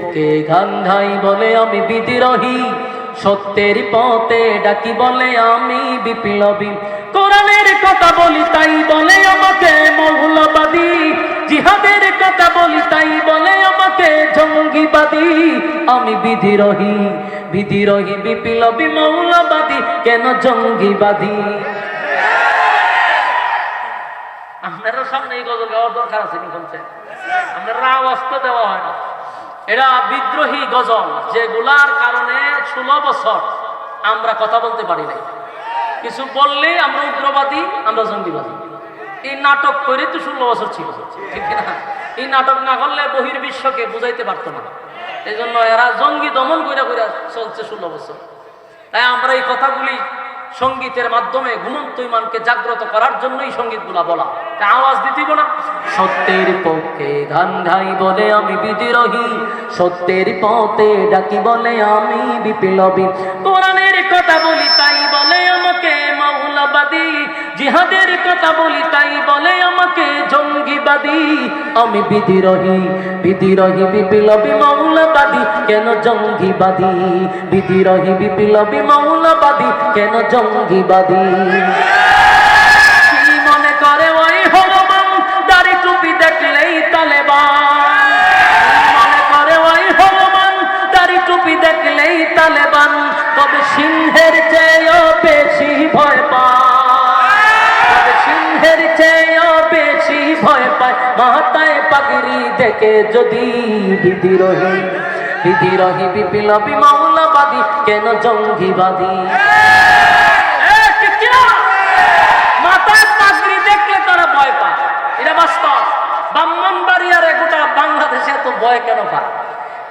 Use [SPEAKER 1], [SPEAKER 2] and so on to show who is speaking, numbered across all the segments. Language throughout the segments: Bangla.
[SPEAKER 1] পক্ষে গান্ধাই বলে আমি বিদ্রোহী, সত্যের পথে ডাকি বলে আমি বিপ্লবী। কোরআনের কথা বলি তাই বলে আমাকে মৌলবাদী, জিহাদের কথা বলি তাই বলে আমাকে জঙ্গিবাদী। আমি বিদ্রোহী, বিদ্রোহী বিপ্লবী মৌলবাদী, কেন জঙ্গিবাদী? আপনারা সামনে এই গজল গাওয়ার দরকার আছে কি? আপনারা আওয়াজ তো দেওয়া হয় না। এরা বিদ্রোহী গজল, যেগুলার কারণে 16 বছর আমরা কথা বলতে পারি নাই। কিছু বললে আমরা উগ্রবাদী, আমরা জঙ্গিবাদী। এই নাটক করে তো 16 বছর ছিল, ঠিক না? এই নাটক না করলে বহির্বিশ্বকে বুঝাইতে পারতো না। এই জন্য এরা জঙ্গি দমন করে করে চলছে 16 বছর। তাই আমরা এই কথাগুলি সঙ্গীতের মাধ্যমে ঘুমন্ত ইমানকে জাগ্রত করার জন্যই সঙ্গীতগুলা বলা। তাই আওয়াজ দিতেই না। সত্যের পক্ষে গান গাই বলে আমি বিদ্রোহী, সত্যের পথে ডাকি বলে আমি বিপ্লবী। কোরআনের কথা বলি তাই বলে আমাকে মৌলবাদী, জিহাদের কথা বলি তাই বলে আমাকে জঙ্গিবাদী। আমি বিদ্রোহী, বিদ্রোহী বিপ্লবী মৌলবাদী, কেন জঙ্গিবাদী? বিদ্রোহী বিপ্লবী মৌলবাদী, কেন জঙ্গিবাদী? কি মনে করে ওই হনুমান, দাড়ি টুপি দেখলেই তালেবান? মনে করে ওই হনুমান, দাড়ি টুপি দেখলেই তালেবান? তবে সিংহের চেয়েও বেশি ভয় পায়, তবে সিংহের চেয়েও বেশি ভয় পায় মাথায় পাগড়ি দেখে যদি বিদ্রোহী, বিদ্রোহী বিপ্লবী মৌলবাদী, কেন জঙ্গিবাদী? মাথায় পাগড়ি দেখলে তারা ভয় পায়, এটা বাস্তব। ব্রাহ্মণবাড়িয়ার গোটা বাংলাদেশে তো ভয় কেন পায়?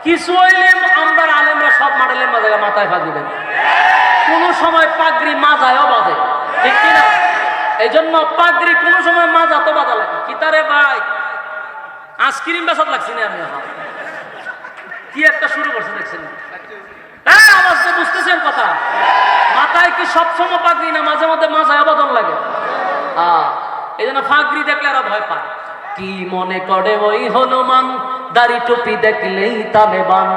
[SPEAKER 1] কিছু হইলে আমরা আলেমরা সব মাডেলের মাথায় পাগড়ি দেন, কোন সময় পাগড়ি মাজায়ও বাঁধে, ঠিক কিনা? এই জন্য পাগড়ি কোন সময় মাজা তো বাঁধা লাগে। কি তারে ভাই আইসক্রিম বেসাদ লাগছি না? আমি কি একটা শুরু করছে দেখছেন? হ্যাঁ, আওয়াজ তো বুঝতেছেন কথা? মাথায় কি সবসময় পাগড়ি না, মাঝে মধ্যে মাজায় বাঁধন লাগে। এই জন্য পাগড়ি দেখলে এরা ভয় পায়। কি মনে করে ওই হনুমান, দাড়ি টুপি দেখলেই তালেবান?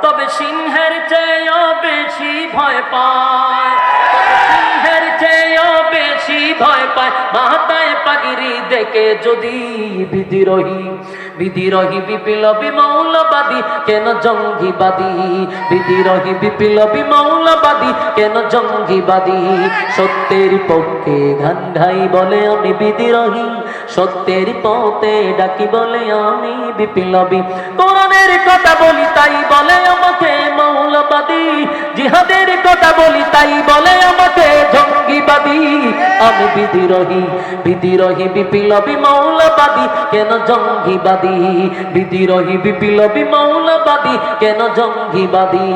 [SPEAKER 1] তবে সিংহের চেয়েও বেশি ভয় পায়, তবে সিংহের চেয়েও বেশি ভয় পায় মাথায় পাগড়ি দেখে যদি বিদ্রোহী, বিদ্রোহী বিপ্লবী মৌলবাদী, কেন জঙ্গিবাদী? বিদ্রোহী বিপ্লবী মৌলবাদী, কেন জঙ্গিবাদী? সত্যের পক্ষে গান গাই বলে আমি বিদ্রোহী, সত্যের পথে ডাকি বলে আমি বিপ্লবী। কোরআনের কথা বলি তাই বলে আমাকে মৌলবাদী, জিহাদের কথা বলি তাই বলে আমাকে জঙ্গিবাদী। আমি বিদ্রোহী, বিদ্রোহী বিপ্লবী মৌলবাদী, কেন জঙ্গিবাদী? বিদ্রোহী বিপ্লবী মৌলবাদী, কেন জঙ্গিবাদী?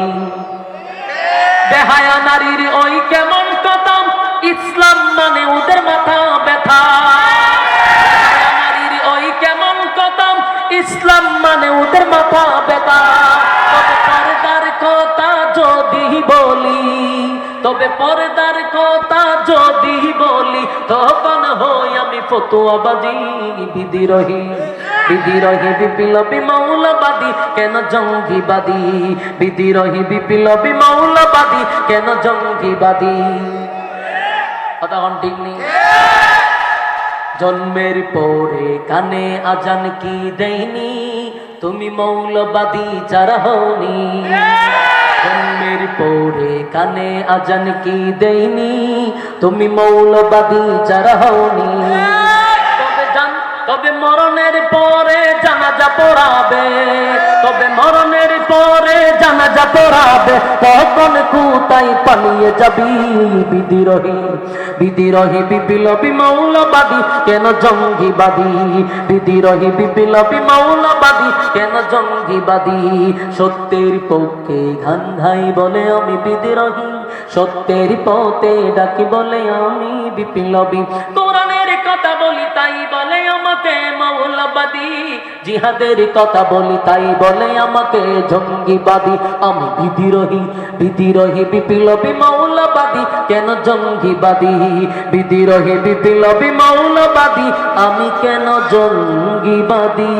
[SPEAKER 1] বেহায়া নারীর ওই কেমন কথা, ইসলাম মানে ওদের মাথা ব্যথা। বেহায়া নারীর ওই কেমন কথা, ইসলাম মানে ওদের মাথা ব্যথা। তবে পর্দার কথা যদি বলি, তবে পর্দার কথা যদি বলি, তখন হই আমি ফতুয়াবাদী। বিদ্রোহী, বিদ্রোহী বিপ্লবী মৌলবাদী, কেন জঙ্গিবাদী? বিদ্রোহী বিপ্লবী মৌলবাদী, কেন জঙ্গিবাদী? কথা কোন ঠিক নেই? জন্মের পরে কানে আজান কি দেয়নি, তুমি মৌলবাদী যারা হওনি। জন্মের পরে কানে আজান কি দেয়নি, তুমি মৌলবাদী যারা হওনি। তবে মরণের পরে জানাজা পড়াবে, তবে মরণের পরে জানাজা পড়াবে, তখন কোথায় পালিয়ে যাবি? বিদ্রোহী, বিদ্রোহী বিপ্লবী মৌলবাদী, কেন জঙ্গিবাদী? বিদ্রোহী বিপ্লবী মৌলবাদী, কেন জঙ্গিবাদী? সত্যের পক্ষে গান গাই বলে আমি বিদ্রোহী, সত্যের পথে ডাকি বলে আমি বিপ্লবী। কোরআনের কথা বলি তাই বলে আমাকে মৌলবাদী, জিহাদের কথা বলি তাই বলে আমাকে জঙ্গিবাদী। আমি বিদ্রোহী, বিদ্রোহী বিপ্লবী মৌলবাদী, কেন জঙ্গিবাদী? বিদ্রোহী বিপ্লবী মৌলবাদী, আমি কেন জঙ্গিবাদী?